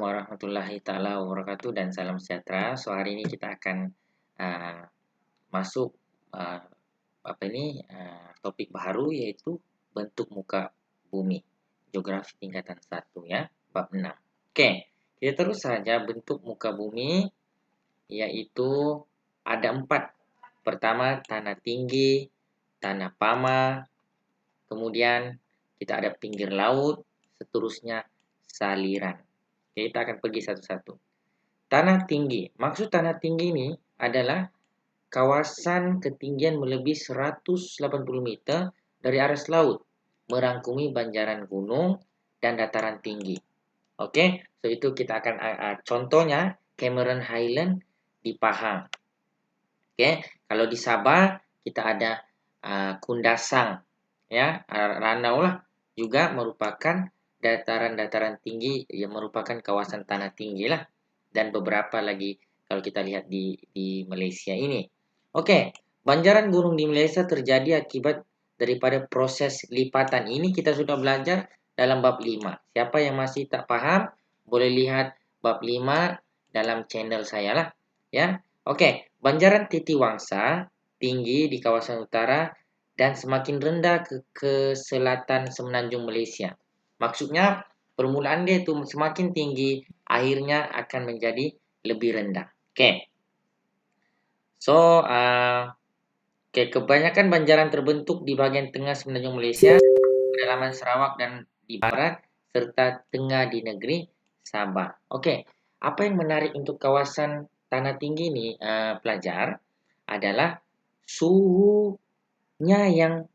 warahmatullahi taala wabarakatuh dan salam sejahtera. So hari ini kita akan masuk topik baru, yaitu bentuk muka bumi, geografi tingkatan 1 ya, bab 6. Oke, kita terus saja. Bentuk muka bumi yaitu ada 4. Pertama, tanah tinggi, tanah pama, kemudian kita ada pinggir laut, seterusnya saliran. Oke, kita akan pergi satu-satu. Tanah tinggi. Maksud tanah tinggi ini adalah kawasan ketinggian melebihi 180 meter dari aras laut, merangkumi banjaran gunung dan dataran tinggi. Oke, so itu kita akan contohnya Cameron Highland di Pahang. Oke, kalau di Sabah kita ada Kundasang, ya, Ranau lah, juga merupakan dataran-dataran tinggi yang merupakan kawasan tanah tinggi lah, dan beberapa lagi kalau kita lihat di Malaysia ini. Oke, banjaran gunung di Malaysia terjadi akibat daripada proses lipatan. Ini kita sudah belajar dalam bab 5. Siapa yang masih tak paham boleh lihat bab 5 dalam channel saya lah, ya. Oke, banjaran Titiwangsa tinggi di kawasan utara dan semakin rendah ke selatan semenanjung Malaysia. Maksudnya permulaan dia itu semakin tinggi, akhirnya akan menjadi lebih rendah. Oke. So, kebanyakan banjaran terbentuk di bagian tengah semenanjung Malaysia, pedalaman Sarawak dan di barat, serta tengah di negeri Sabah. Oke, apa yang menarik untuk kawasan tanah tinggi ini, pelajar, adalah suhunya yang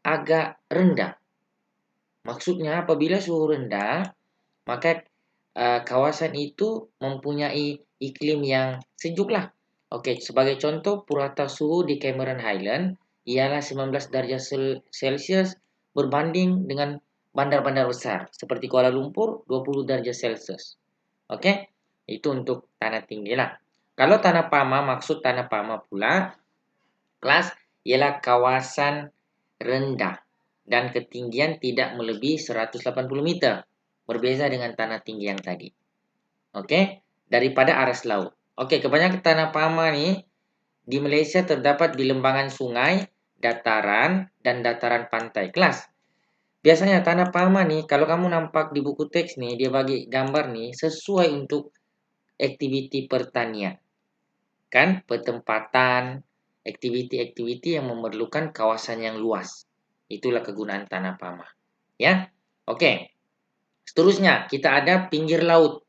agak rendah. Maksudnya apabila suhu rendah, maka kawasan itu mempunyai iklim yang sejuk lah. Oke, sebagai contoh, purata suhu di Cameron Highland ialah 19 derajat Celcius berbanding dengan bandar-bandar besar seperti Kuala Lumpur 20 derajat Celcius. Oke, itu untuk tanah tinggi lah. Kalau tanah pama, maksud tanah pama pula kelas ialah kawasan rendah dan ketinggian tidak melebihi 180 meter. Berbeza dengan tanah tinggi yang tadi. Oke, daripada aras laut. Oke, kebanyakan tanah pama nih di Malaysia terdapat di lembangan sungai, dataran, dan dataran pantai. Kelas. Biasanya tanah pama nih, kalau kamu nampak di buku teks nih, dia bagi gambar nih, sesuai untuk aktiviti pertanian. Kan, pertempatan, aktiviti-aktiviti yang memerlukan kawasan yang luas. Itulah kegunaan tanah pama. Ya, oke. Seterusnya, kita ada pinggir laut.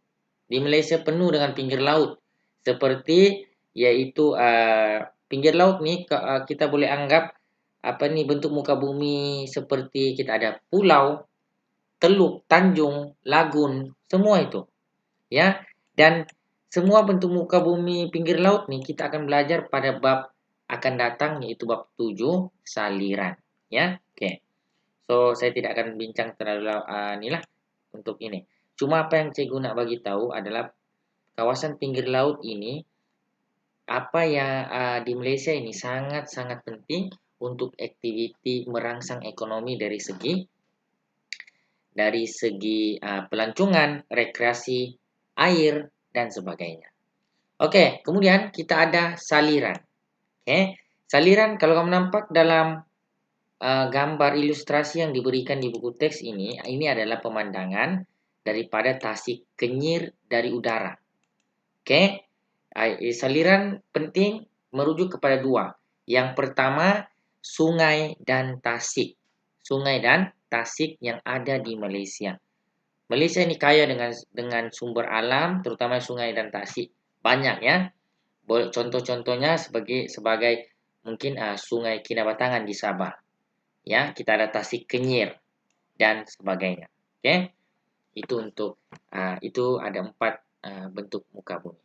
Di Malaysia penuh dengan pinggir laut. Seperti, yaitu pinggir laut nih, kita boleh anggap bentuk muka bumi seperti kita ada pulau, teluk, tanjung, lagun, semua itu. Ya, dan semua bentuk muka bumi pinggir laut nih kita akan belajar pada bab akan datang, yaitu bab 7, saliran. Ya, oke. So, saya tidak akan bincang terlalu inilah untuk ini. Cuma apa yang cikgu nak bagi tahu adalah kawasan pinggir laut ini, apa yang di Malaysia ini sangat-sangat penting untuk aktiviti merangsang ekonomi dari segi pelancongan, rekreasi, air, dan sebagainya. Oke, kemudian kita ada saliran. Oke, saliran kalau kamu nampak dalam gambar ilustrasi yang diberikan di buku teks ini adalah pemandangan daripada Tasik Kenyir dari udara. Oke, saliran penting merujuk kepada 2. Yang pertama, sungai dan tasik. Sungai dan tasik yang ada di Malaysia. Malaysia ini kaya dengan sumber alam, terutama sungai dan tasik. Banyak ya. Contoh-contohnya sebagai mungkin Sungai Kinabatangan di Sabah. Ya, kita ada Tasik Kenyir dan sebagainya. Oke. Itu untuk itu ada 4 bentuk muka bumi.